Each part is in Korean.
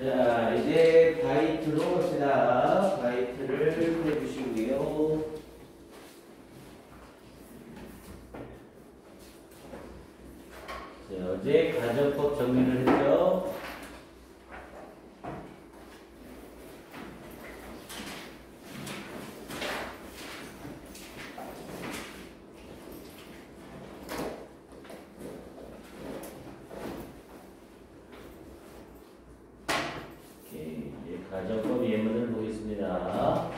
자, 이제 바이트로 갑시다. 바이트를 해주시고요. 자, 어제 가정법 정리를 했죠. 가정법 예문을 보겠습니다.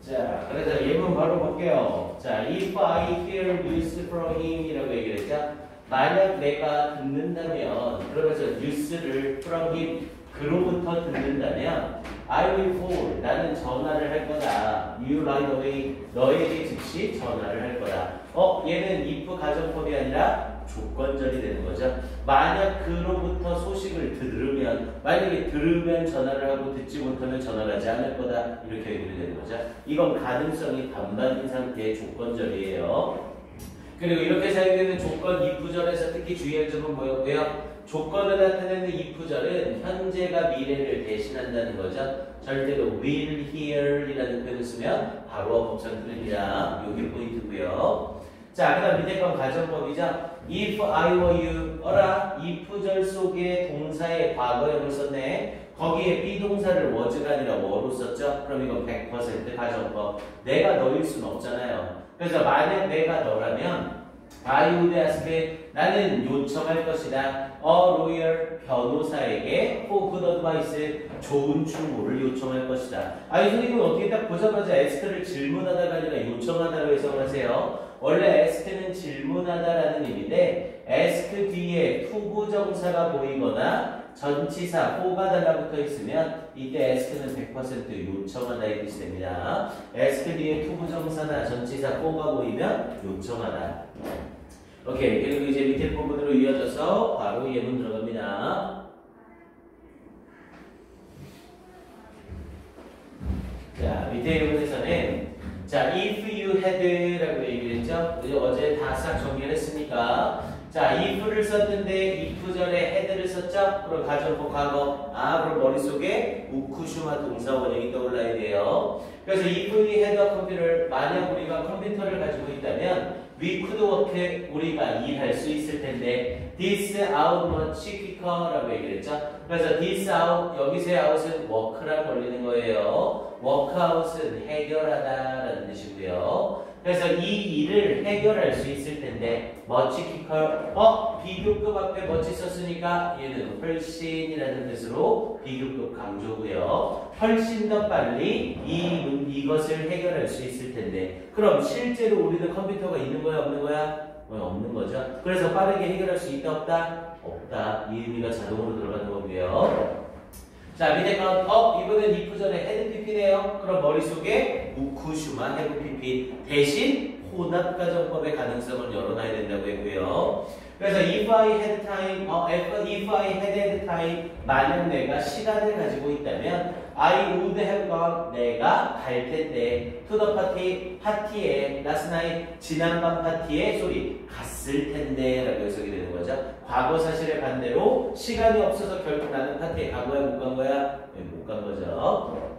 자, 그래서 예문 바로 볼게요. 자, if I hear news from him 이라고 얘기를 했죠. 만약 내가 듣는다면, 그러면서 news를 from him, 그로부터 듣는다면, I will call, 나는 전화를 할 거다. You right away, 너에게 즉시 전화를 할 거다. 얘는 if 가정법이 아니라 조건절이 되는 거죠. 만약 그로부터 소식을 들으면, 만약에 들으면 전화를 하고 듣지 못하면 전화를 하지 않을 거다. 이렇게 얘기를 되는 거죠. 이건 가능성이 반반인 상태의 조건절이에요. 그리고 이렇게 사용되는 조건 if절에서 특히 주의할 점은 뭐였고요? 조건을 나타내는 if절은 현재가 미래를 대신한다는 거죠. 절대로 will, hear 이라는 표현을 쓰면 바로 법상 틀립니다. 이게 포인트고요. 자, 그 다음 밑에 건 가정법이죠. If I were you, 어라, if절 속에 동사의 과거형을 썼네. 거기에 비동사를 was가 아니라 were로 썼죠. 그럼 이건 100% 가정법. 내가 너일 수는 없잖아요. 그래서 만약 내가 너라면 I would ask, 나는 요청할 것이다. A lawyer, 변호사에게 for good advice, 좋은 충고를 요청할 것이다. 이 선생님은 어떻게 딱 보자마자 ask를 질문하다가 아니라 요청하다로 해석을 하세요. 원래 ask는 질문하다라는 의미인데 ask 뒤에 투부정사가 보이거나 전치사 for가 달라붙어 있으면 이때 ask는 100% 요청하다 이 뜻이 됩니다. ask 뒤에 투부정사나 전치사 for가 보이면 요청하다. 오케이. 그리고 이제 밑에 부분으로 이어져서 바로 예문 들어갑니다. 자, 밑에 예문에서는 자, if you had라고 얘기를 했죠. 어제 다 싹 정리를 했으니까 자, if를 썼는데 if절에 had를 썼죠. 그럼 가정법 과거. 그럼 머릿속에 우쿠슈마 동사 원형이 떠올라야 돼요. 그래서 if we had a computer, 만약 우리가 컴퓨터를 가지고 있다면 we could work, 우리가 일할 수 있을 텐데 this out much quicker 라고 얘기를 했죠. 그래서 this out, 여기서의 out은 work랑 걸리는 거예요. work out은 해결하다 라는 뜻이고요. 그래서 이 일을 해결할 수 있을 텐데 much quicker, 비교급 앞에 much 썼으니까 얘는 훨씬이라는 뜻으로 비교급 강조고요. 훨씬 더 빨리 이것을 해결할 수 있을 텐데 그럼 실제로 우리는 컴퓨터가 있는 거야 없는 거야? 없는 거죠. 그래서 빠르게 해결할 수 있다 없다? 없다. 이 의미가 자동으로 들어가는 거고요. 자, 밑에 건 이번엔 if절에 had pp네요. 그럼 머릿속에 우쿠슈마 have pp 대신 혼합가정법의 가능성을 열어놔야 된다고 했고요. 그래서 if I had time, if I had time, 만약 내가 시간을 가지고 있다면 I would have gone, 내가 갈 텐데 to the party, 파티에 last night, 지난밤 파티에 소리 갔을 텐데 라고 해석이 되는 거죠. 과거 사실의 반대로 시간이 없어서 결국 나는 파티에 간 거야 못 간 거야? 못 간 거죠.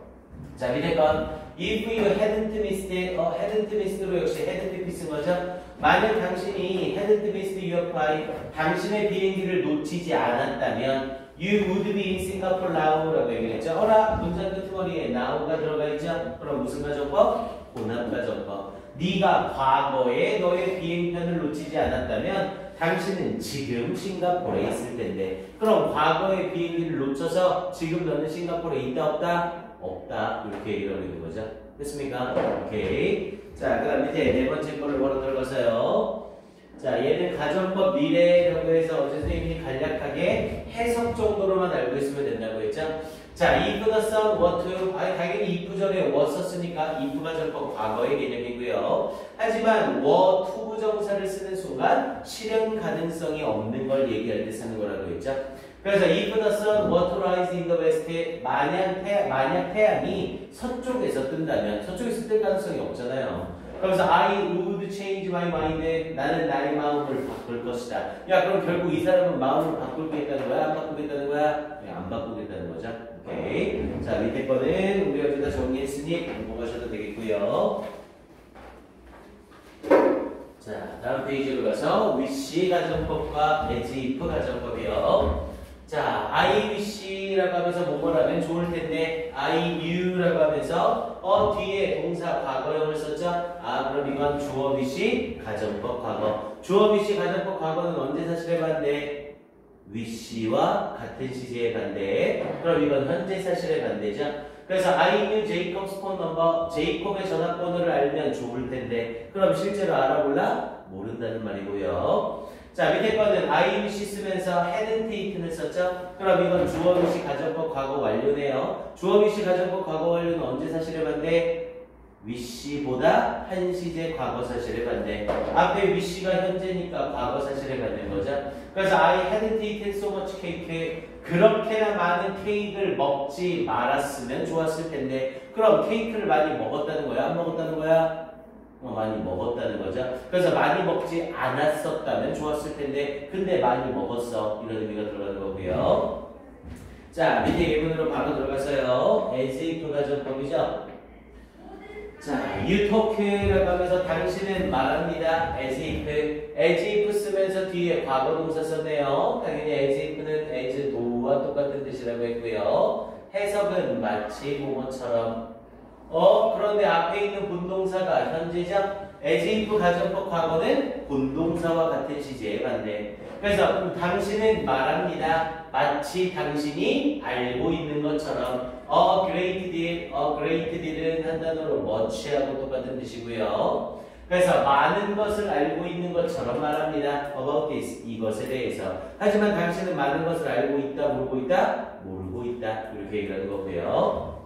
자, 밑에 건 if you hadn't missed, hadn't missed로 역시 had pp 쓴 거죠. 만약 당신이 hadn't missed your flight, 당신의 비행기를 놓치지 않았다면 you would be in Singapore now 라고 얘기했죠. 문장 끄트머리에 now가 들어가 있죠. 그럼 무슨 가정법? 혼합가정법. 네가 과거에 너의 비행편을 놓치지 않았다면 당신은 지금 싱가포르에 있을 텐데 그럼 과거의 비행기를 놓쳐서 지금 너는 싱가포르에 있다 없다? 없다. 이렇게 얘기를 하고 있는 거죠. 됐습니까? 오케이. 자, 그 다음 밑에 네 번째 걸로 바로 들어가서요. 자, 얘는 가정법 미래라고 해서 어제 선생님이 간략하게 해석 정도로만 알고 있으면 된다고 했죠. 자, if the sun were to, 당연히 if 전에 was 썼으니까 if 가정법 과거의 개념이고요. 하지만 투부정사를 쓰는 순간 실현 가능성이 없는 걸 얘기할 때 쓰는 거라고 했죠. 그래서 if the sun were to rise in the west, 만약 태양이 서쪽에서 뜬다면, 서쪽에서 뜰 가능성이 없잖아요. 그래서 I would change my mind. 나는 나의 마음을 바꿀 것이다. 야, 그럼 결국 이 사람은 마음을 바꾸겠다는 거야? 안 바꾸겠다는 거야? 안 바꾸겠다는 거죠. 오케이. 자, 밑에 거는 우리가 어제 다 정리했으니 공부하셔도 되겠고요. 자, 다음 페이지로 가서 wish 가정법과 as if 가정법이요. 자, I wish라고 하면서 뭐라면 좋을 텐데 I knew라고 하면서 뒤에 동사 과거형을 썼죠? 그럼 이건 주어 wish 가정법 과거. 주어 wish 가정법 과거는 언제 사실의 반대? wish와 같은 시제의 반대. 그럼 이건 현재 사실의 반대죠? 그래서 I knew Jacob's phone number. 제이콥의 전화번호를 알면 좋을 텐데 그럼 실제로 알아볼라? 모른다는 말이고요. 자, 밑에 거는 I wish 쓰면서 hadn't taken을 썼죠? 그럼 이건 주어 wish 가정법 과거 완료네요. 주어 wish 가정법 과거 완료는 언제 사실의 반대? wish보다 한 시제 과거 사실의 반대. 앞에 wish가 현재니까 과거 사실의 반대인 거죠. 그래서 I hadn't eaten so much cake. 그렇게나 많은 케이크를 먹지 말았으면 좋았을 텐데 그럼 케이크를 많이 먹었다는 거야? 안 먹었다는 거야? 많이 먹었다는 거죠. 그래서 많이 먹지 않았었다면 좋았을 텐데 근데 많이 먹었어. 이런 의미가 들어가는 거고요. 자, 밑에 예문으로 바로 들어가서요. as if 가정법이죠. 자, you talk라고 하면서 당신은 말합니다. as if 쓰면서 뒤에 과거 동사 썼네요. 당연히 as if는 as thought와 똑같은 뜻이라고 했고요. 해석은 마치 뭐뭐처럼. 그런데 앞에 있는 본동사가 현재죠? as if 가정법 과거는 본동사와 같은 시제의 반대. 그래서 당신은 말합니다. 마치 당신이 알고 있는 것처럼. great deal은 한 단어로 much하고 똑같은 뜻이고요. 그래서 많은 것을 알고 있는 것처럼 말합니다. about this, 이것에 대해서. 하지만 당신은 많은 것을 알고 있다, 모르고 있다? 모르고 있다. 이렇게 얘기하는 거고요.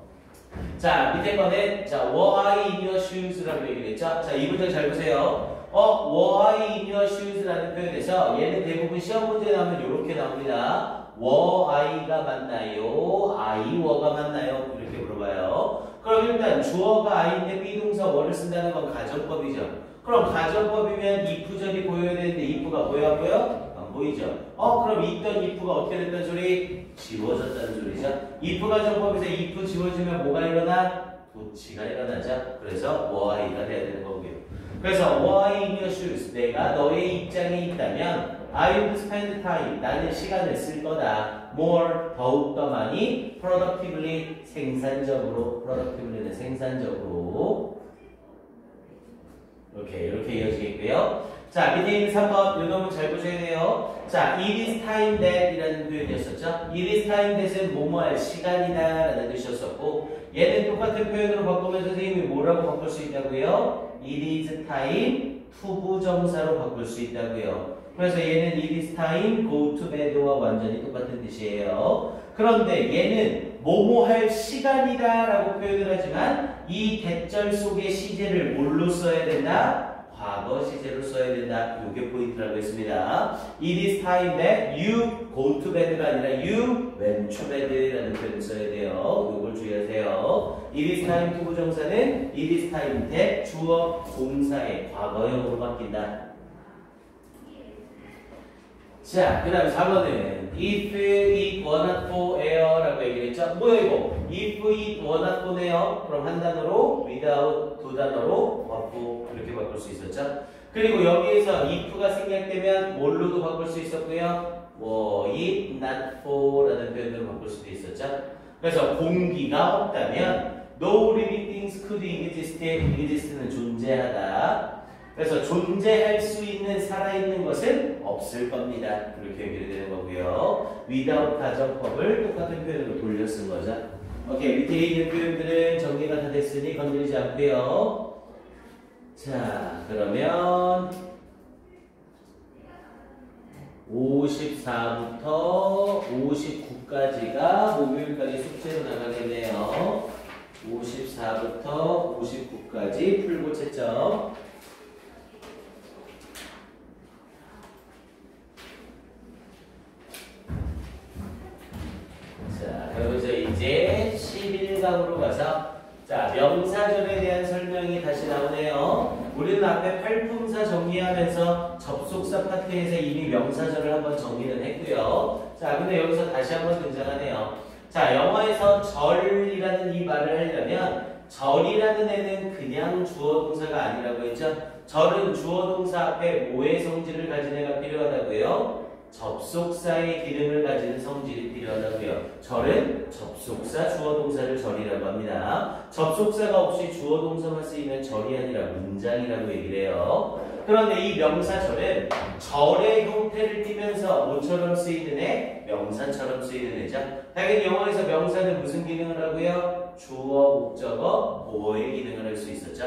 자, 밑에 거는 were I in your shoes라고 얘기를 했죠. 자, 이 문장 잘 보세요. were I in your shoes라는 표현에서 얘는 대부분 시험 문제에 나오면 이렇게 나옵니다. were I가 맞나요? I were가 맞나요? 이렇게 물어봐요. 그럼 일단 주어가 I인데 비동사 were를 쓴다는 건 가정법이죠. 그럼 가정법이면 if절이 보여야 되는데 if가 보여 안 보여? 안 보이죠. 그럼 있던 if가 어떻게 됐다는 소리? 지워졌다는 소리죠. if 가정법에서 if 지워지면 뭐가 일어나? 도치가 일어나죠. 그래서 were I가 돼야 되는 거고요. 그래서 were I in your shoes? 내가 너의 입장에 있다면 I would spend time. 나는 시간을 쓸 거다. more, 더욱더 많이. productively, 생산적으로. productivily는 생산적으로. 이렇게 이어지겠고요. 자, 밑에 있는 3번. 이 놈은 잘 보셔야 돼요. 자, it is time that 이라는 표현이었었죠. it is time that은 뭐뭐 할 시간이다 라는 뜻이었었고 얘는 똑같은 표현으로 바꾸면 선생님이 뭐라고 바꿀 수 있다고요? it is time 투부정사로 바꿀 수 있다고요. 그래서 얘는 it is time go to bed와 완전히 똑같은 뜻이에요. 그런데 얘는 뭐뭐 할 시간이다 라고 표현을 하지만 이 대절 속의 시제를 뭘로 써야 된다? 과거 시제로 써야 된다. 이게 포인트라고 했습니다. It is time that you go to bed가 아니라 you went to bed라는 표현을 써야 돼요. 이걸 주의하세요. It is time 투부정사는 it is time that 주어 동사의 과거형으로 바뀐다. 자, 그 다음에 4번은 if it were not for air라고 얘기를 했죠. 뭐야 이거? if it were not for air 그럼 한 단어로 without 두 단어로 but for 이렇게 바꿀 수 있었죠. 그리고 여기에서 if가 생략되면 뭘로도 바꿀 수 있었고요. were it not for 라는 표현으로 바꿀 수도 있었죠. 그래서 공기가 없다면 no living things could exist는 존재하다. 그래서 존재할 수 있는 살아있는 것은 없을 겁니다. 그렇게 얘기를 되는 거고요. without 가정법을 똑같은 표현으로 돌려 쓴 거죠. 오케이, 밑에 있는 표현들은 정리가 다 됐으니 건드리지 않고요. 자, 그러면 54부터 59까지가 목요일까지 숙제로 나가겠네요. 54부터 59까지 풀고 채점. 우리는 앞에 팔품사 정리하면서 접속사 파트에서 이미 명사절을 한번 정리는 했고요. 자, 근데 여기서 다시 한번 등장하네요. 자, 영어에서 절이라는 이 말을 하려면 절이라는 애는 그냥 주어 동사가 아니라고 했죠. 절은 주어 동사 앞에 뭐의 성질을 가진 애가 필요하다고요? 접속사의 기능을 가지는 성질이 필요하다고요. 절은 접속사 주어 동사를 절이라고 합니다. 접속사가 없이 주어 동사만 쓰이면 절이 아니라 문장이라고 얘기를 해요. 그런데 이 명사절은 절의 형태를 띠면서 뭐처럼 쓰이는 애? 명사처럼 쓰이는 애죠. 당연히 영어에서 명사는 무슨 기능을 하고요? 주어, 목적어, 보어의 기능을 할 수 있었죠.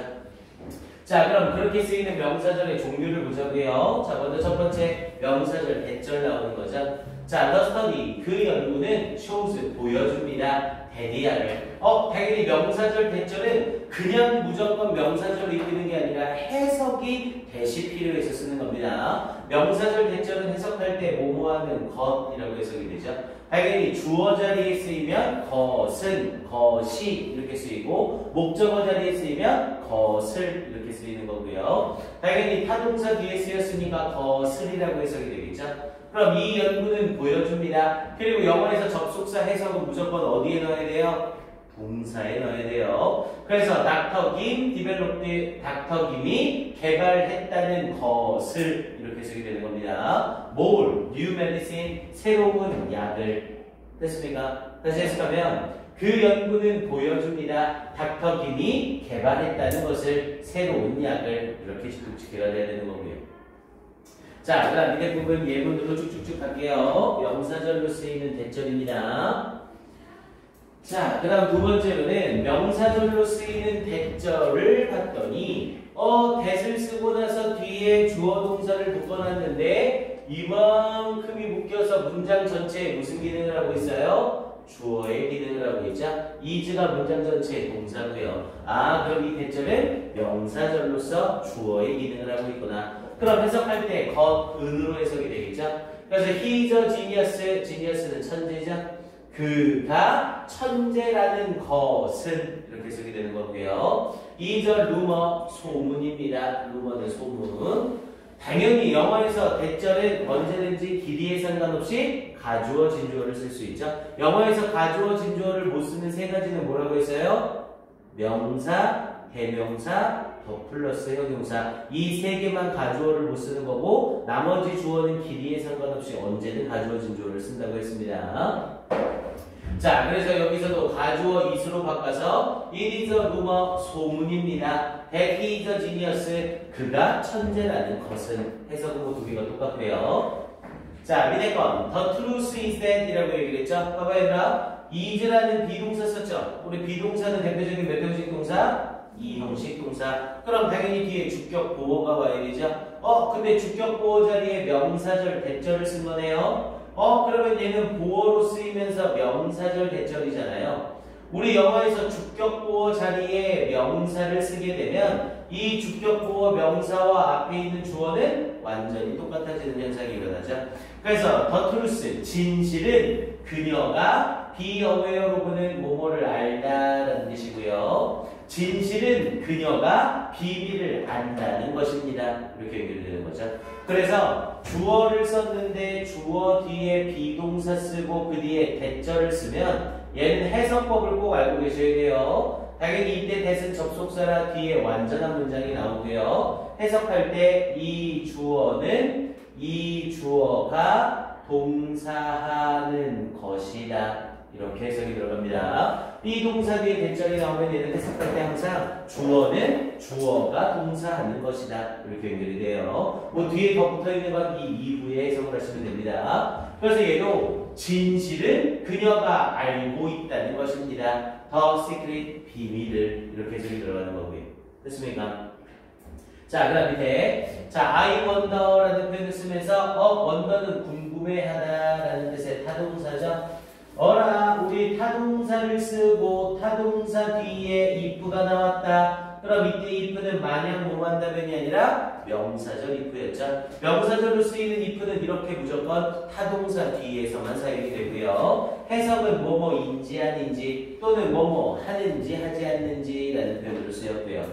자, 그럼 그렇게 쓰이는 명사절의 종류를 보자고요. 자, 먼저 첫 번째 명사절 대절 나오는 거죠. 자, the study 그 연구는 shows 보여줍니다. 대리아를. 당연히 명사절 대절은 그냥 무조건 명사절로 이끄는 게 아니라 해석이 대시 필요해서 쓰는 겁니다. 명사절 대절은 해석할 때 뭐뭐하는 것이라고 해석이 되죠. 당연히 주어 자리에 쓰이면 것은, 것이 이렇게 쓰이고 목적어 자리에 쓰이면 것을 이렇게 쓰이는 거고요. 당연히 타동사 뒤에 쓰였으니까 것을이라고 해석이 되겠죠. 그럼 이 연구는 보여줍니다. 그리고 영어에서 접속사 해석은 무조건 어디에 넣어야 돼요? 동사에 넣어야 돼요. 그래서 닥터 김, 디벨롭드 닥터 김이 개발했다는 것을 이렇게 해석이 되는 겁니다. 뭘? 뉴 메디신, 새로운 약을. 됐습니까? 다시 해석하면 그 연구는 보여줍니다. 닥터 김이 개발했다는 것을, 새로운 약을. 이렇게 직독치기가 돼야 되는 거고요. 자, 그 다음 밑에 부분 예문으로 쭉쭉쭉 갈게요. 명사절로 쓰이는 대절입니다. 자, 그 다음 두 번째로는 명사절로 쓰이는 대절을 봤더니 대를 쓰고 나서 뒤에 주어 동사를 묶어놨는데 이만큼이 묶여서 문장 전체에 무슨 기능을 하고 있어요? 주어의 기능을 하고 있죠. is가 문장 전체의 동사고요. 그럼 이 대절은 명사절로서 주어의 기능을 하고 있구나. 그럼 해석할 때 것은으로 해석이 되겠죠. 그래서 he's a genius, genius는 천재죠. 그가 천재라는 것은 이렇게 해석이 되는 거고요. is a rumor, 소문입니다. rumor는 소문. 당연히 영어에서 대절은 언제든지 길이에 상관없이 가주어, 진주어를 쓸 수 있죠. 영어에서 가주어, 진주어를 못 쓰는 세 가지는 뭐라고 했어요? 명사, 대명사, 더 플러스 형용사. 이 세 개만 가주어를 못 쓰는 거고 나머지 주어는 길이에 상관없이 언제든 가주어, 진주어를 쓴다고 했습니다. 자, 그래서 여기서도 가주어 is로 바꿔서 it is a rumor, 소문입니다. that he is a genius, 그가 천재라는 것은. 해석은 뭐 두 개가 똑같고요. 자, 밑에 건 the truth is that 이라고 얘기를 했죠. 봐봐요 얘들아, is라는 비동사 썼죠. 우리 비동사는 대표적인 몇 형식 동사? 이형식 동사. 그럼 당연히 뒤에 주격 보어가 와야 되죠. 근데 주격 보어 자리에 명사절 대절을 쓴 거네요. 그러면 얘는 보어로 쓰이면서 명사절 대절이잖아요. 우리 영어에서 주격 보어 자리에 명사를 쓰게 되면 이 주격 보어 명사와 앞에 있는 주어는 완전히 똑같아지는 현상이 일어나죠. 그래서 the truth, 진실은 그녀가 be aware로 보는 뭐뭐를 알다라는 뜻이고요. 진실은 그녀가 비밀을 안다는 것입니다. 이렇게 연결되는 거죠. 그래서 주어를 썼는데 주어 뒤에 비동사 쓰고 그 뒤에 대절을 쓰면 얘는 해석법을 꼭 알고 계셔야 돼요. 당연히 이때 that은 접속사라 뒤에 완전한 문장이 나오고요. 해석할 때 이 주어는 이 주어가 동사하는 것이다. 이렇게 해석이 들어갑니다. 비동사 뒤에 대절이 나오면 얘는 해석할 때 항상 주어는 주어가 동사하는 것이다. 이렇게 연결이 돼요. 뭐 뒤에 더 붙어있는 건 이 이후에 해석을 하시면 됩니다. 그래서 얘도 진실은 그녀가 알고 있다는 것입니다. 더 시크릿, 비밀을. 이렇게 해석이 들어가는 거고요. 됐습니까? 자, 그 다음 밑에 I wonder라는 표현을 쓰면서 wonder는 궁금해하다라는 뜻의 타동사죠. 우리 타동사를 쓰고 타동사 뒤에 if가 나왔다. 그럼 이때 if는 마냥 뭐만 답변이 아니라 명사절 if였죠. 명사절로 쓰이는 if는 이렇게 무조건 타동사 뒤에서만 사용이 되고요. 해석은 뭐뭐인지 아닌지 또는 뭐뭐 하는지 하지 않는지라는 표현으로 쓰였고요.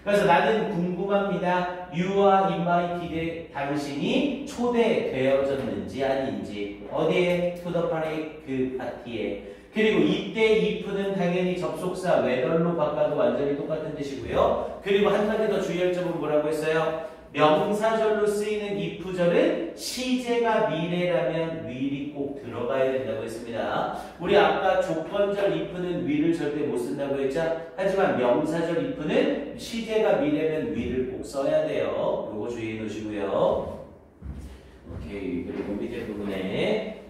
그래서 나는 궁금합니다. You are invited. 당신이 초대되어졌는지 아닌지. 어디에? To the party. 그 파티에. 그리고 이때 if는 당연히 접속사 whether로 바꿔도 완전히 똑같은 뜻이고요. 그리고 한 가지 더 주의할 점은 뭐라고 했어요? 명사절로 쓰이는 if절은 시제가 미래라면 will이 꼭 들어가야 된다고 했습니다. 우리 아까 조건절 if는 will을 절대 못 쓴다고 했죠? 하지만 명사절 if는 시제가 미래면 will을 꼭 써야 돼요. 요거 주의해 놓으시고요. 오케이. 그리고 밑에 부분에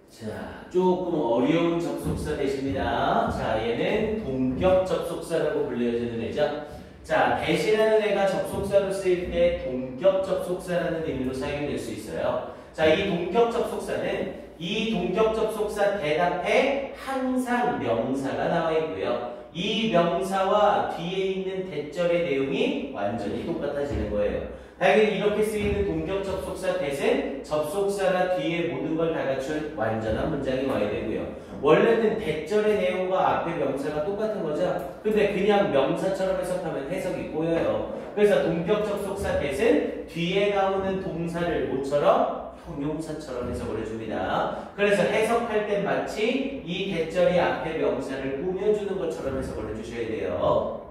자, 조금 어려운 접속사 대신이다. 자, 얘는 동격 접속사라고 불려지는 애죠. 자, 대신하는 애가 접속사로 쓰일 때 동격 접속사라는 의미로 사용될 수 있어요. 자, 이 동격 접속사는 이 동격 접속사 대답에 항상 명사가 나와 있고요. 이 명사와 뒤에 있는 대절의 내용이 완전히 똑같아지는 거예요. 당연히 이렇게 쓰이는 동격 접속사 대신 접속사나 뒤에 모든 걸 다 갖춘 완전한 문장이 와야 되고요. 원래는 대절의 내용과 앞에 명사가 똑같은 거죠. 근데 그냥 명사처럼 해석하면 해석이 꼬여요. 그래서 동격 접속사 대신 뒤에 나오는 동사를 모처럼 형용사처럼 해석을 해줍니다. 그래서 해석할 땐 마치 이 대절이 앞에 명사를 꾸며주는 것처럼 해석을 해주셔야 돼요.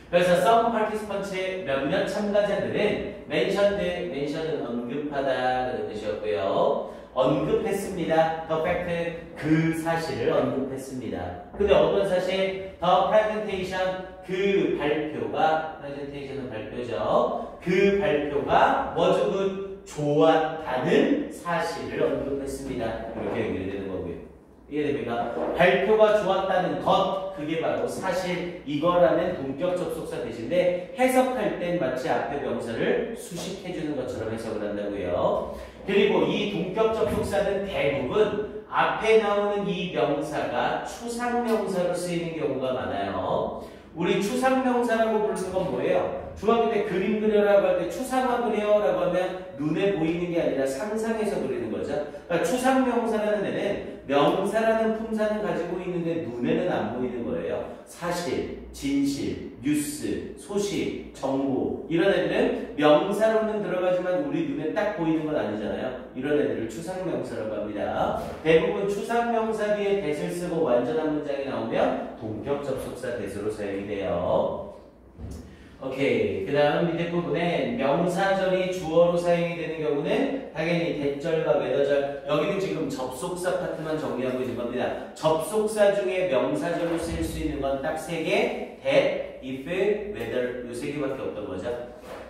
그래서 some participants 몇몇 참가자들은 mention은 언급하다라는 뜻이었고요. 언급했습니다. The fact 그 사실을 언급했습니다. 근데 어떤 사실? The presentation 그 발표가 presentation은 발표죠. 그 발표가 was good 좋았다는 사실을 언급했습니다. 이렇게 연결되는 거고요. 이해됩니까? 발표가 좋았다는 것 그게 바로 사실 이거라는 동격 접속사 대신에 해석할 땐 마치 앞에 명사를 수식해주는 것처럼 해석을 한다고요. 그리고 이 동격 접속사는 대부분 앞에 나오는 이 명사가 추상명사로 쓰이는 경우가 많아요. 우리 추상명사라고 부르는 건 뭐예요? 중학교 때 그림 그려라고 할 때 추상화 그려라고 하면 눈에 보이는 게 아니라 상상해서 그리는 거죠. 그러니까 추상명사라는 애는 명사라는 품사는 가지고 있는데 눈에는 안 보이는 거예요. 사실, 진실, 뉴스, 소식, 정보 이런 애들은 명사로는 들어가지만 우리 눈에 딱 보이는 건 아니잖아요. 이런 애들을 추상명사라고 합니다. 대부분 추상명사 뒤에 대를 쓰고 완전한 문장이 나오면 동격 접속사 대수로 사용이 돼요. 오케이. 그 다음 밑에 부분에 명사절이 주어로 사용이 되는 경우는 당연히 대절과 외더절 여기는 지금 접속사 파트만 정리하고 있는 겁니다. 접속사 중에 명사절로 쓰일 수 있는 건 딱 3개 that, if, whether 이 3개밖에 없던 거죠.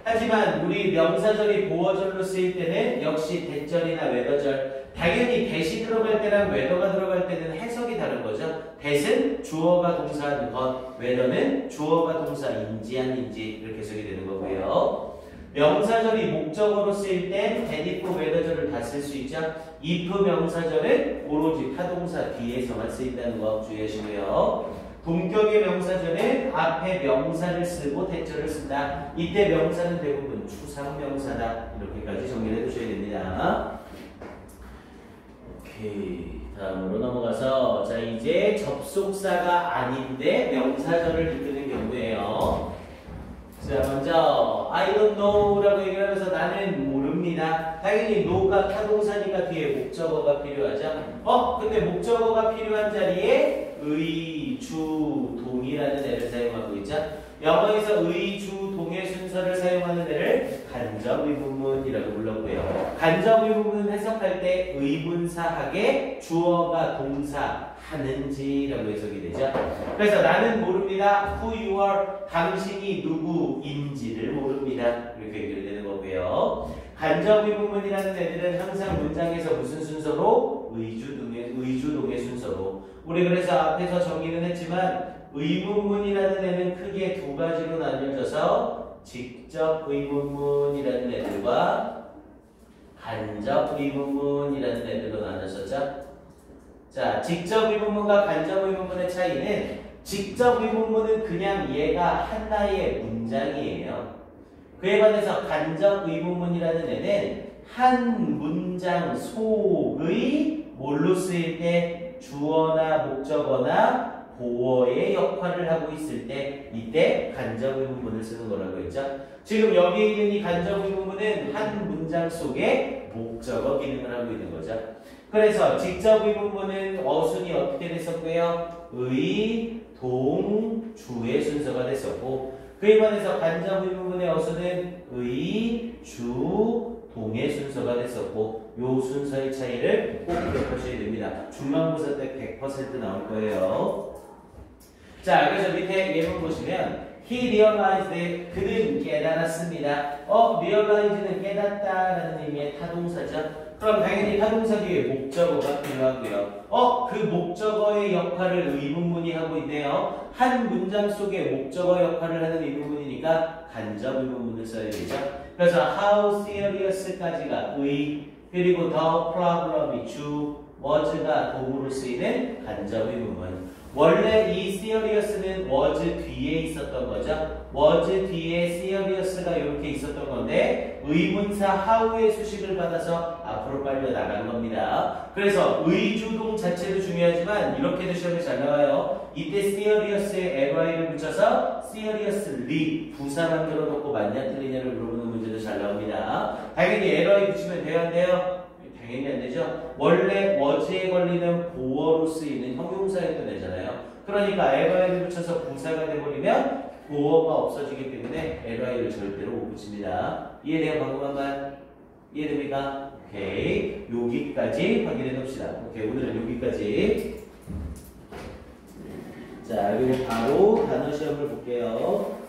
하지만 우리 명사절이 보어절로 쓰일 때는 역시 대절이나 외더절 당연히 대시 들어갈 때랑 whether가 들어갈 때는 해석이 다른 거죠. 대는 주어가 동사한 것, whether는 주어가 동사인지 아닌지 이렇게 해석이 되는 거고요. 명사절이 목적어로 쓰일 땐 that, if, whether절을 다 쓸 수 있죠. if 명사절은 오로지 타동사 뒤에서만 쓰인다는 거 주의하시고요. 동격의 명사절은 앞에 명사를 쓰고 대절을 쓴다. 이때 명사는 대부분 추상명사다. 이렇게까지 정리를 해두셔야 됩니다. 오케이. 다음으로 넘어가서 자 이제 접속사가 아닌데 명사절을 이끄는 경우예요. 자 먼저 I don't know라고 얘기하면서 나는 모릅니다. 당연히 know가 타동사니까 뒤에 목적어가 필요하죠. 근데 목적어가 필요한 자리에 의, 주, 동이라는 애를 사용하고 있죠. 영어에서 의, 주, 동의 순서를 사용하는 애를 간접의문문이라고 불렀고요. 간접의문문 해석할 때 의문사하게 주어가 동사 하는지라고 해석이 되죠. 그래서 나는 모릅니다. Who you are 당신이 누구인지를 모릅니다. 이렇게 연결되는 거고요. 간접의문문이라는 애들은 항상 문장에서 무슨 순서로 의주, 동의 순서로 우리 그래서 앞에서 정리는 했지만 의문문이라는 애는 크게 2가지로 나뉘어져서 직접 의문문이라는 애들과 간접 의문문이라는 애들로 나뉘어졌죠. 자, 직접 의문문과 간접 의문문의 차이는 직접 의문문은 그냥 얘가 하나의 문장이에요. 그에 반해서 간접 의문문이라는 애는 한 문장 속의 뭘로 쓰일 때 주어나 목적어나 보어의 역할을 하고 있을 때 이때 간접 의문문을 쓰는 거라고 했죠. 지금 여기 있는 이 간접 의문문은 한 문장 속에 목적어 기능을 하고 있는 거죠. 그래서 직접 의문문은 어순이 어떻게 됐었고요? 의, 동, 주의 순서가 됐었고 그에 반해서 간접 의문문의 어순은 의, 주, 동의 순서가 됐었고 요 순서의 차이를 꼭 기억하셔야 됩니다. 중간고사 때 100% 나올 거예요. 자, 그래서 밑에 예문 보시면 He realized 그는 깨달았습니다. realize는 깨닫다라는 의미의 타동사죠. 그럼 당연히 타동사 뒤에 목적어가 필요하고요. 그 목적어의 역할을 의문문이 하고 있네요. 한 문장 속에 목적어 역할을 하는 의문문이니까 간접 의문문을 써야 되죠. 그래서 how serious까지가 의, 그리고 the problem이 주, was가 동으로 쓰이는 간접 의문문. 원래 이 serious는 was 뒤에 있었던 거죠. was 뒤에 serious가 이렇게 있었던 건데 의문사 how의 수식을 받아서 앞으로 빨려 나간 겁니다. 그래서 의주동 자체도 중요하지만 이렇게도 시험에 잘 나와요. 이때 serious에 ly를 붙여서 seriously 부사 만들어 놓고 맞냐 틀리냐를 물어보는 문제도 잘 나옵니다. 당연히 ly 붙이면 돼요, 안 돼요? 당연히 안 되죠. 원래 was에 걸리는 보어로 쓰이는 형용사였던 애잖아요. 그러니까 ly를 붙여서 부사가 돼버리면 보어가 없어지기 때문에 ly를 절대로 못 붙입니다. 이해돼요? 방금 한 말? 이해됩니까? 오케이. 여기까지 확인해 봅시다. 오케이. 오늘은 여기까지. 자, 그리고 바로 단어 시험을 볼게요.